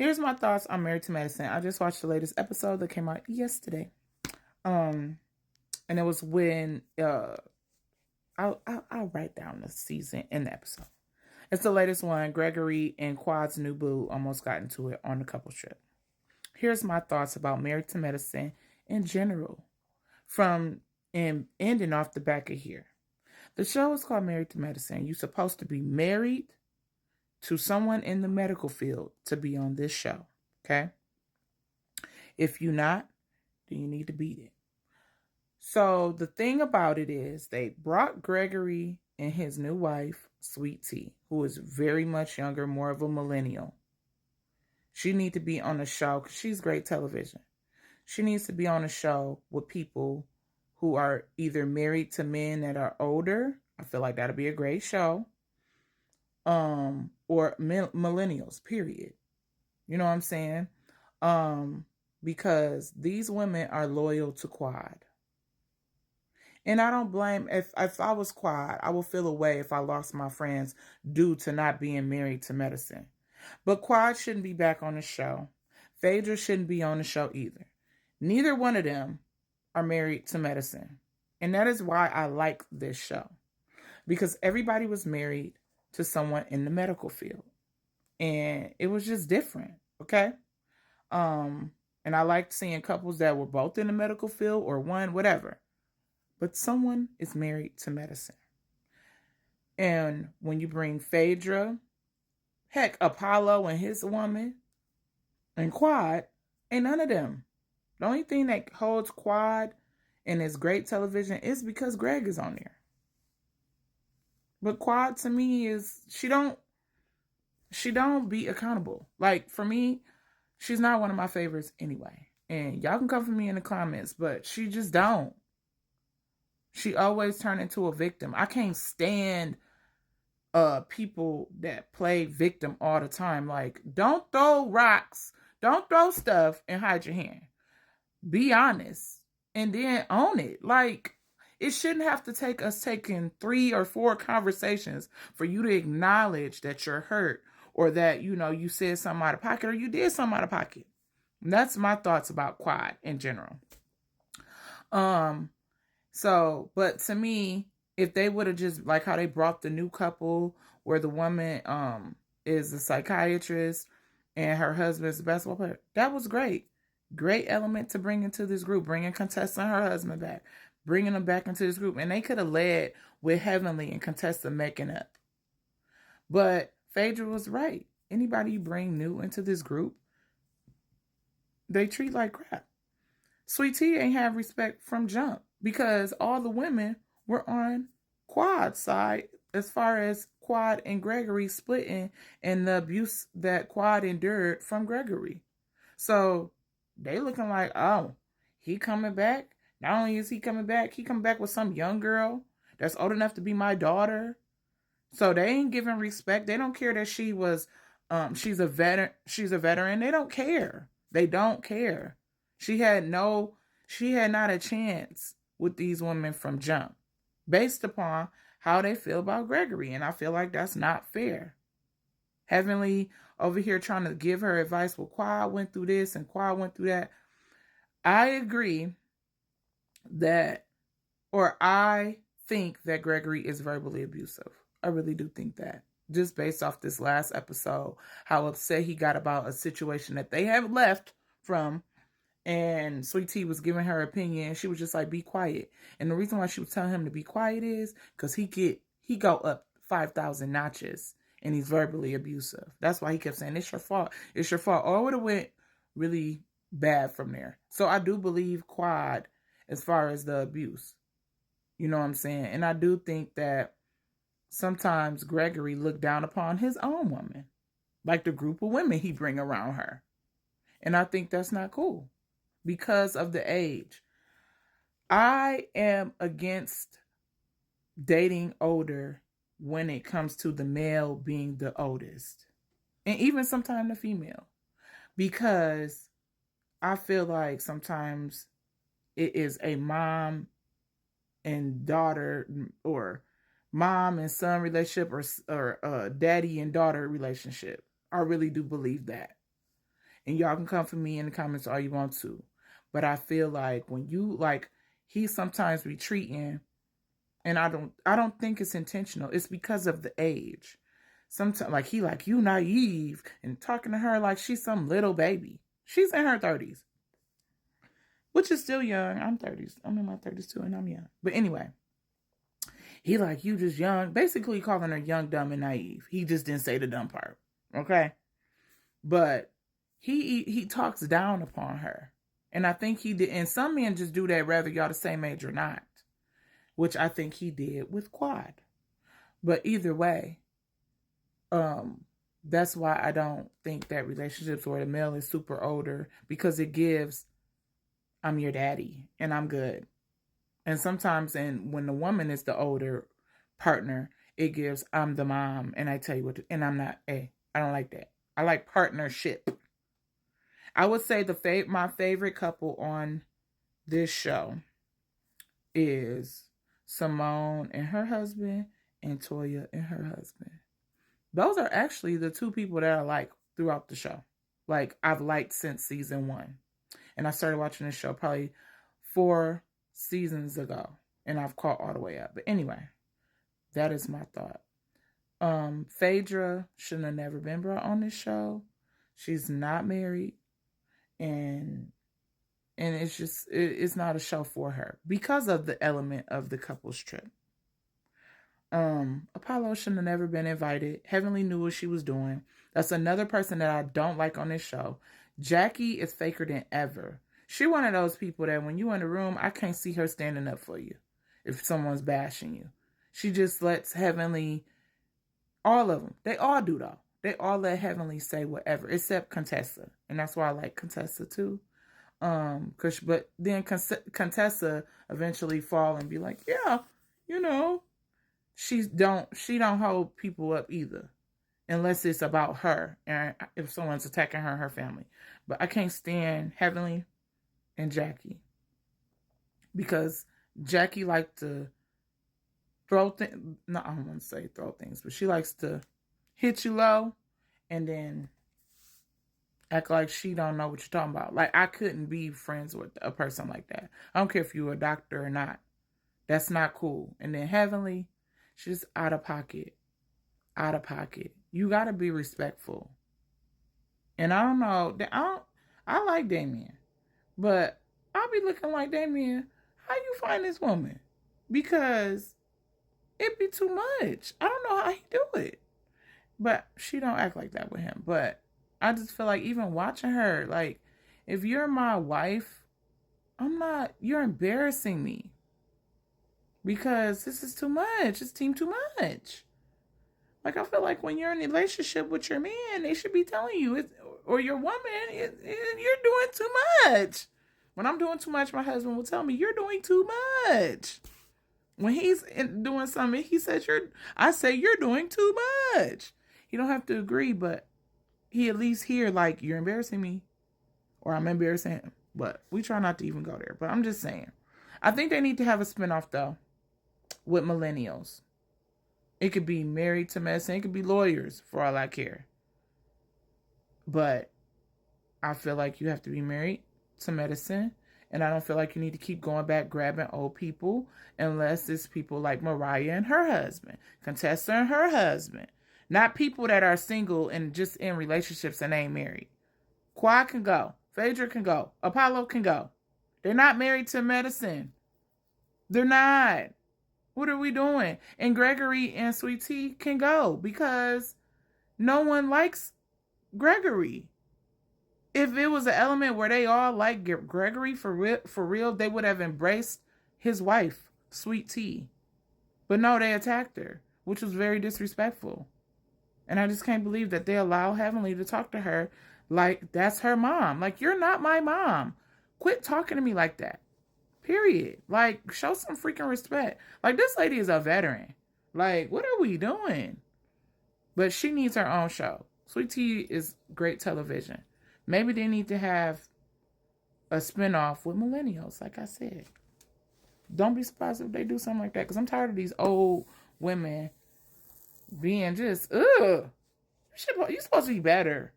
Here's my thoughts on Married to Medicine. I just watched the latest episode that came out yesterday. Um, and it was when I'll write down the season and the episode. It's the latest one. Gregory and Quad's new boo almost got into it on the couple trip. Here's my thoughts about Married to Medicine in general, from and ending off the back of here. The show is called Married to Medicine. You're supposed to be married to someone in the medical field to be on this show. Okay? If you're not, then you need to beat it. So the thing about it is they brought Gregory and his new wife, Sweet Tea, who is very much younger, more of a millennial. She needs to be on the show because she's great television. She needs to be on a show with people who are either married to men that are older. I feel like that'll be a great show. Or millennials, period. You know what I'm saying? Because these women are loyal to Quad. And I don't blame, if I was Quad, I would feel a way if I lost my friends due to not being married to Medicine. But Quad shouldn't be back on the show. Phaedra shouldn't be on the show either. Neither one of them are married to Medicine. And that is why I like this show. Because everybody was married to someone in the medical field. And it was just different, okay? And I liked seeing couples that were both in the medical field or one, whatever. But someone is married to Medicine. And when you bring Phaedra, heck, Apollo and his woman, and Quad, ain't none of them. The only thing that holds Quad in his great television is because Greg is on there. But Quad to me is she don't be accountable. Like for me, she's not one of my favorites anyway. And y'all can come for me in the comments, but she just don't. She always turned into a victim. I can't stand people that play victim all the time. Like, don't throw rocks, don't throw stuff and hide your hand. Be honest and then own it. Like, it shouldn't have to take us taking 3 or 4 conversations for you to acknowledge that you're hurt or that, you said something out of pocket or you did something out of pocket. And that's my thoughts about Quad in general. But to me, if they would have just, like how they brought the new couple where the woman is a psychiatrist and her husband is a basketball player, that was great. Great element to bring into this group, bringing Contessa and her husband back, bringing them back into this group. And they could have led with Heavenly and Contessa making up. But Phaedra was right. Anybody you bring new into this group, they treat like crap. Sweet Tea ain't have respect from jump because all the women were on Quad's side as far as Quad and Gregory splitting and the abuse that Quad endured from Gregory. So they looking like, oh, he coming back. Not only is he coming back with some young girl that's old enough to be my daughter. So they ain't giving respect. They don't care that she was, she's a veteran. They don't care. They don't care. She had not a chance with these women from jump based upon how they feel about Gregory. And I feel like that's not fair. Heavenly over here trying to give her advice. Well, Quad went through this and Quad went through that. I agree I think that Gregory is verbally abusive. I really do think that. Just based off this last episode, how upset he got about a situation that they have left from. And Sweet Tea was giving her opinion. She was just like, be quiet. And the reason why she was telling him to be quiet is because he go up 5,000 notches and he's verbally abusive. That's why he kept saying, it's your fault. It's your fault. Or it would have went really bad from there. So I do believe Quad as far as the abuse. You know what I'm saying? And I do think that sometimes Gregory looked down upon his own woman. Like the group of women he bring around her. And I think that's not cool. Because of the age. I am against dating older when it comes to the male being the oldest. And even sometimes the female. Because I feel like sometimes it is a mom and daughter or mom and son relationship or daddy and daughter relationship. I really do believe that. And y'all can come for me in the comments all you want to. But I feel like when you like, he sometimes retreating, and I don't think it's intentional. It's because of the age. Sometimes like he like, you naive, and talking to her like she's some little baby. She's in her 30s, which is still young. I'm 30s. I'm in my 30s too, and I'm young. But anyway, he like, you just young. Basically calling her young, dumb, and naive. He just didn't say the dumb part. Okay? But he talks down upon her. And I think he did. And some men just do that whether y'all the same age or not. Which I think he did with Quad. But either way, that's why I don't think that relationships where the male is super older, because it gives, I'm your daddy and I'm good. And sometimes, and when the woman is the older partner, it gives, I'm the mom and I tell you what to, and I'm not, I don't like that. I like partnership. I would say my favorite couple on this show is Simone and her husband and Toya and her husband. Those are actually the two people that I like throughout the show. Like, I've liked since season 1. And I started watching this show probably 4 seasons ago. And I've caught all the way up. But anyway, that is my thought. Phaedra shouldn't have never been brought on this show. She's not married. And it's just, it's not a show for her. Because of the element of the couple's trip. Apollo shouldn't have never been invited. Heavenly knew what she was doing. That's another person that I don't like on this show. Jackie is faker than ever. She one of those people that when you in the room, I can't see her standing up for you if someone's bashing you. She just lets Heavenly, all of them, they all do though. They all let Heavenly say whatever, except Contessa. And that's why I like Contessa too. But then Contessa eventually fall and be like, yeah, you know, she don't hold people up either, unless it's about her and if someone's attacking her and her family. But I can't stand Heavenly and Jackie, because Jackie likes to throw things. No, I don't want to say throw things, but she likes to hit you low and then act like she don't know what you're talking about. Like, I couldn't be friends with a person like that. I don't care if you're a doctor or not. That's not cool. And then Heavenly, she's out of pocket. Out of pocket. You gotta be respectful. And I don't know. I like Damien. But I'll be looking like, Damien, how you find this woman? Because it be too much. I don't know how he do it. But she don't act like that with him. But I just feel like even watching her, like, if you're my wife, you're embarrassing me. Because this is too much. It's too much. Like, I feel like when you're in a relationship with your man, they should be telling you, or your woman, you're doing too much. When I'm doing too much, my husband will tell me, you're doing too much. When he's doing something, he says, I say, you're doing too much. He don't have to agree, but he at least hear, like, you're embarrassing me, or I'm embarrassing him. But we try not to even go there. But I'm just saying. I think they need to have a spinoff, though, with millennials. It could be Married to Medicine. It could be lawyers, for all I care. But I feel like you have to be married to medicine. And I don't feel like you need to keep going back grabbing old people unless it's people like Mariah and her husband, Contessa and her husband. Not people that are single and just in relationships and ain't married. Quad can go. Phaedra can go. Apollo can go. They're not married to medicine. They're not. What are we doing? And Gregory and Sweet Tea can go because no one likes Gregory. If it was an element where they all like Gregory for real, they would have embraced his wife, Sweet Tea. But no, they attacked her, which was very disrespectful. And I just can't believe that they allow Heavenly to talk to her like that's her mom. Like, you're not my mom. Quit talking to me like that. Period. Like, show some freaking respect. Like, this lady is a veteran. Like, what are we doing? But she needs her own show. Sweet Tea is great television. Maybe they need to have a spinoff with millennials, like I said. Don't be surprised if they do something like that, because I'm tired of these old women being just, ugh. You're supposed to be better.